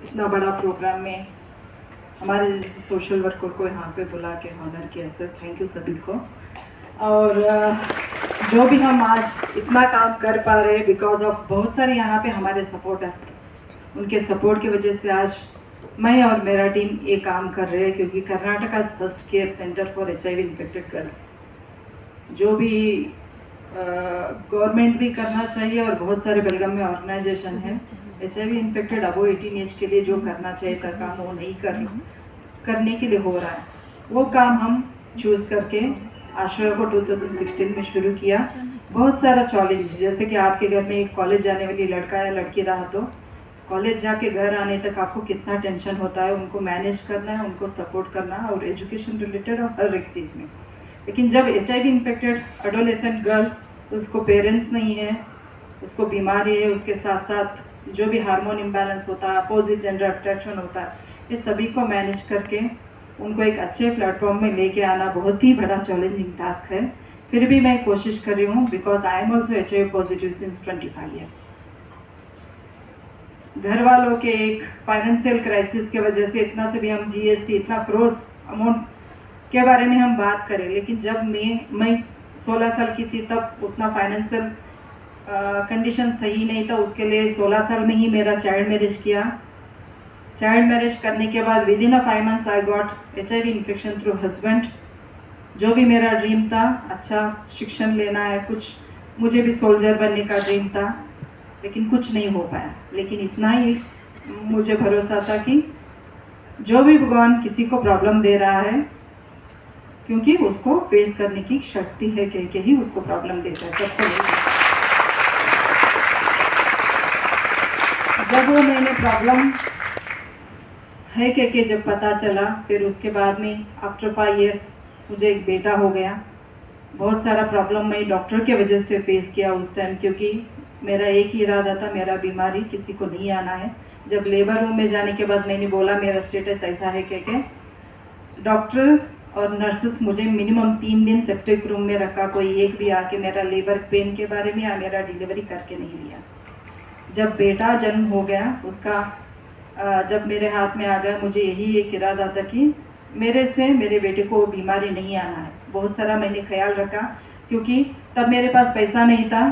इतना बड़ा प्रोग्राम में हमारे सोशल वर्कर को यहाँ पे बुला के ऑनर किया सर, थैंक यू सभी को। और जो भी हम आज इतना काम कर पा रहे हैं बिकॉज ऑफ बहुत सारे यहाँ पे हमारे सपोर्टर्स, उनके सपोर्ट की वजह से आज मैं और मेरा टीम ये काम कर रहे हैं। क्योंकि Karnataka first care centre for HIV infected girls, जो भी गवर्नमेंट भी करना चाहिए और बहुत सारे बेलगाम में ऑर्गेनाइजेशन है HIV इन्फेक्टेड अबो 18 एज के लिए जो करना चाहिए था काम वो नहीं करने के लिए हो रहा है। वो काम हम चूज करके आश्रय को 2016 में शुरू किया। बहुत सारा चैलेंज, जैसे कि आपके घर में एक कॉलेज जाने वाली लड़का या लड़की रहा तो कॉलेज जाके घर आने तक आपको कितना टेंशन होता है, उनको मैनेज करना है, उनको सपोर्ट करना है और एजुकेशन रिलेटेड और हर एक चीज़ में। लेकिन जब HIV इन्फेक्टेड एडोलेसेंट गर्ल, उसको पेरेंट्स नहीं है, उसको बीमारी है, उसके साथ साथ जो भी हार्मोन इम्बैलेंस होता है, अपोजिट जेंडर अट्रैक्शन होता है, ये सभी को मैनेज करके उनको एक अच्छे प्लेटफॉर्म में लेके आना बहुत ही बड़ा चैलेंजिंग टास्क है। फिर भी मैं कोशिश कर रही हूँ because I am also HIV positive since 25 years. घर वालों के एक फाइनेंशियल क्राइसिस के वजह से इतना से भी हम GST इतना क्रोर्स अमाउंट के बारे में हम बात करें, लेकिन जब मैं 16 साल की थी तब उतना फाइनेंशियल कंडीशन सही नहीं था। उसके लिए 16 साल में ही मेरा चाइल्ड मैरिज किया। चाइल्ड मैरिज करने के बाद with in 5 months I got HIV infection through husband. जो भी मेरा ड्रीम था, अच्छा शिक्षण लेना है, कुछ मुझे भी सोल्जर बनने का ड्रीम था, लेकिन कुछ नहीं हो पाया। लेकिन इतना ही मुझे भरोसा था कि जो भी भगवान किसी को प्रॉब्लम दे रहा है, क्योंकि उसको फेस करने की शक्ति है, कह के ही उसको प्रॉब्लम देता है, सबको नहीं। जब वो मैंने प्रॉब्लम है कह के जब पता चला, फिर उसके बाद में आफ्टर 5 ईयर्स मुझे एक बेटा हो गया। बहुत सारा प्रॉब्लम मैं डॉक्टर के वजह से फेस किया उस टाइम, क्योंकि मेरा एक ही इरादा था, मेरा बीमारी किसी को नहीं आना है। जब लेबर रूम में जाने के बाद मैंने बोला मेरा स्टेटस ऐसा है कह के, डॉक्टर और नर्सेस मुझे मिनिमम 3 दिन सेप्टिक रूम में रखा। कोई एक भी आके मेरा लेबर पेन के बारे में या मेरा डिलीवरी करके नहीं लिया। जब बेटा जन्म हो गया, उसका जब मेरे हाथ में आ गया, मुझे यही एक इरादा था कि मेरे से मेरे बेटे को बीमारी नहीं आना है। बहुत सारा मैंने ख्याल रखा, क्योंकि तब मेरे पास पैसा नहीं था।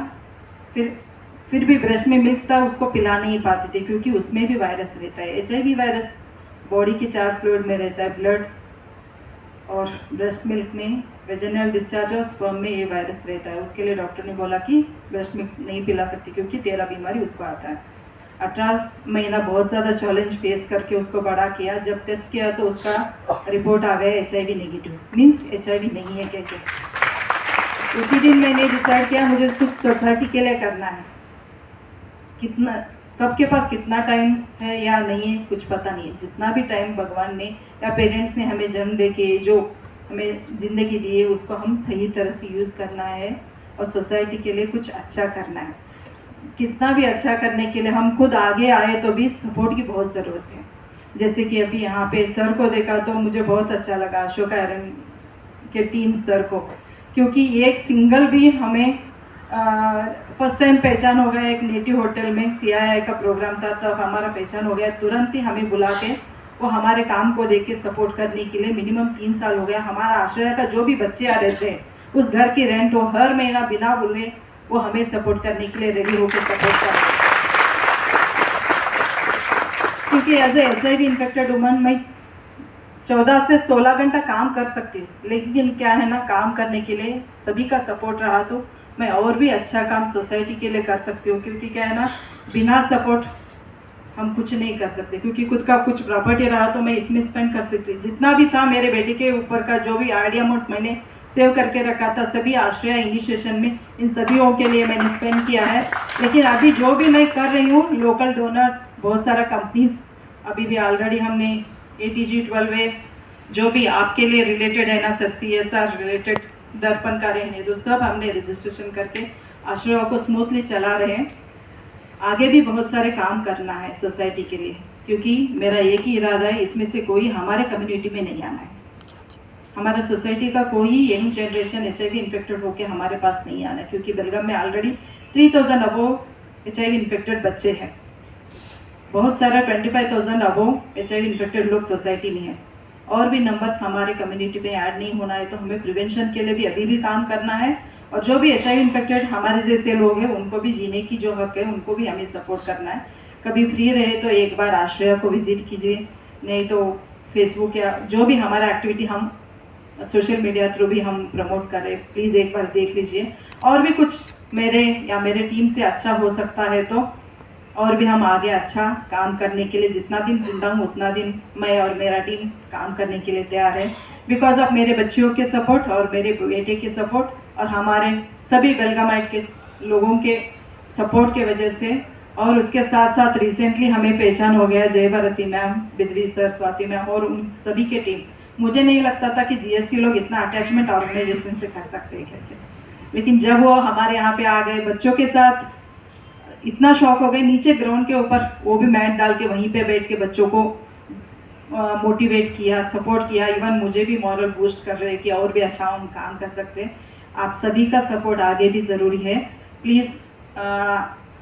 फिर भी ब्रेस्ट में मिल्क था, उसको पिला नहीं पाती थी, क्योंकि उसमें भी वायरस रहता है। HIV वायरस बॉडी के 4 फ्लूइड में रहता है, ब्लड और ब्रेस्ट मिल्क में, वेजिनल डिस्चार्ज और स्पर्म में ये वायरस रहता है। उसके लिए डॉक्टर ने बोला कि ब्रेस्ट मिल्क नहीं पिला सकती, क्योंकि तेरा बीमारी उसको आता है। 18 महीना बहुत ज़्यादा चैलेंज फेस करके उसको बड़ा किया। जब टेस्ट किया तो उसका रिपोर्ट आ गया HIV नेगेटिव, मीन्स HIV नहीं है कह के। उसी दिन मैंने डिसाइड किया मुझे कुछ सोसाइटी के लिए करना है। कितना सबके पास कितना टाइम है या नहीं है कुछ पता नहीं है। जितना भी टाइम भगवान ने या पेरेंट्स ने हमें जन्म दे के जो हमें ज़िंदगी दी है, उसको हम सही तरह से यूज़ करना है और सोसाइटी के लिए कुछ अच्छा करना है। कितना भी अच्छा करने के लिए हम खुद आगे आए तो भी सपोर्ट की बहुत ज़रूरत है। जैसे कि अभी यहाँ पे सर को देखा तो मुझे बहुत अच्छा लगा, अशोक आयरन के टीम सर को, क्योंकि एक सिंगल भी हमें फर्स्ट टाइम पहचान हो गया। एक नेटिव होटल में CII का प्रोग्राम था, तब हमारा पहचान हो गया। तुरंत ही हमें बुला के वो हमारे काम को देख के सपोर्ट करने के लिए मिनिमम 3 साल हो गया। हमारा आश्रय का जो भी बच्चे आ रहे थे, उस घर की रेंट हो हर महीना बिना बोले वो हमें सपोर्ट करने के लिए रेडी होकर सपोर्ट कर रहे। क्योंकि as a HIV infected woman मैं 14 से 16 घंटा काम कर सकती हूँ, लेकिन क्या है ना, काम करने के लिए सभी का सपोर्ट रहा तो मैं और भी अच्छा काम सोसाइटी के लिए कर सकती हूँ। क्योंकि क्या है ना, बिना सपोर्ट हम कुछ नहीं कर सकते। क्योंकि खुद का कुछ प्रॉपर्टी रहा तो मैं इसमें स्पेंड कर सकती। जितना भी था मेरे बेटे के ऊपर का जो भी आइडिया अमाउंट मैंने सेव करके रखा था, सभी आश्रय इनिशिएशन में इन सभीयों के लिए मैंने स्पेंड किया है। लेकिन अभी जो भी मैं कर रही हूँ, लोकल डोनर्स, बहुत सारा कंपनीज, अभी भी ऑलरेडी हमने ATG 12A जो भी आपके लिए रिलेटेड है ना सर, CSR रिलेटेड दर्पण का रहने दो, सब हमने रजिस्ट्रेशन करके आश्रयों को स्मूथली चला रहे हैं। आगे भी बहुत सारे काम करना है सोसाइटी के लिए, क्योंकि मेरा एक ही इरादा है, इसमें से कोई हमारे कम्युनिटी में नहीं आना है। हमारा सोसाइटी का कोई यंग जनरेशन HIV इन्फेक्टेड होकर हमारे पास नहीं आना है, क्योंकि बेलगाम में ऑलरेडी 3000 अबोव HIV इन्फेक्टेड बच्चे हैं। बहुत सारा 25,000 अबोव HIV इन्फेक्टेड लोग सोसाइटी में हैं। और भी नंबर्स हमारे कम्युनिटी में ऐड नहीं होना है, तो हमें प्रिवेंशन के लिए भी अभी भी काम करना है। और जो भी HIV इन्फेक्टेड हमारे जैसे लोग हैं उनको भी जीने की जो हक है उनको भी हमें सपोर्ट करना है। कभी फ्री रहे तो एक बार आश्रय को विजिट कीजिए, नहीं तो फेसबुक या जो भी हमारा एक्टिविटी हम सोशल मीडिया थ्रू भी हम प्रमोट कर रहे हैं, प्लीज़ एक बार देख लीजिए। और भी कुछ मेरे या मेरे टीम से अच्छा हो सकता है तो और भी हम आगे अच्छा काम करने के लिए, जितना दिन जिंदा हूँ उतना दिन मैं और मेरा टीम काम करने के लिए तैयार है। बिकॉज ऑफ मेरे बच्चियों के सपोर्ट और मेरे बेटे के सपोर्ट और हमारे सभी बेलगामाइट के लोगों के सपोर्ट के वजह से, और उसके साथ साथ रिसेंटली हमें पहचान हो गया Jai Bharti ma'am, Bidri sir, Swati ma'am और उन सभी के टीम। मुझे नहीं लगता था कि GST लोग इतना अटैचमेंट ऑर्गेनाइजेशन से कर सकते हैं करके, लेकिन जब वो हमारे यहाँ पे आ गए बच्चों के साथ इतना शौक हो गए, नीचे ग्राउंड के ऊपर वो भी मैट डाल के वहीं पे बैठ के बच्चों को मोटिवेट किया, सपोर्ट किया। इवन मुझे भी मॉरल बूस्ट कर रहे हैं कि और भी अच्छा हम काम कर सकते हैं। आप सभी का सपोर्ट आगे भी ज़रूरी है। प्लीज़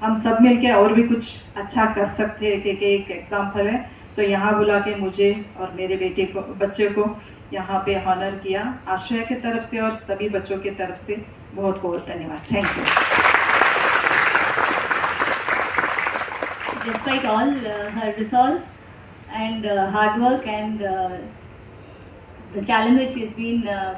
हम सब मिलके और भी कुछ अच्छा कर सकते हैं कि एक एग्जाम्पल है। सो यहाँ बुला के मुझे और मेरे बेटे को, बच्चे को यहाँ पे ऑनर किया आश्रय की तरफ से और सभी बच्चों की तरफ से। बहुत बहुत धन्यवाद। Thank you. Despite all her resolve and hard work and the challenges she's been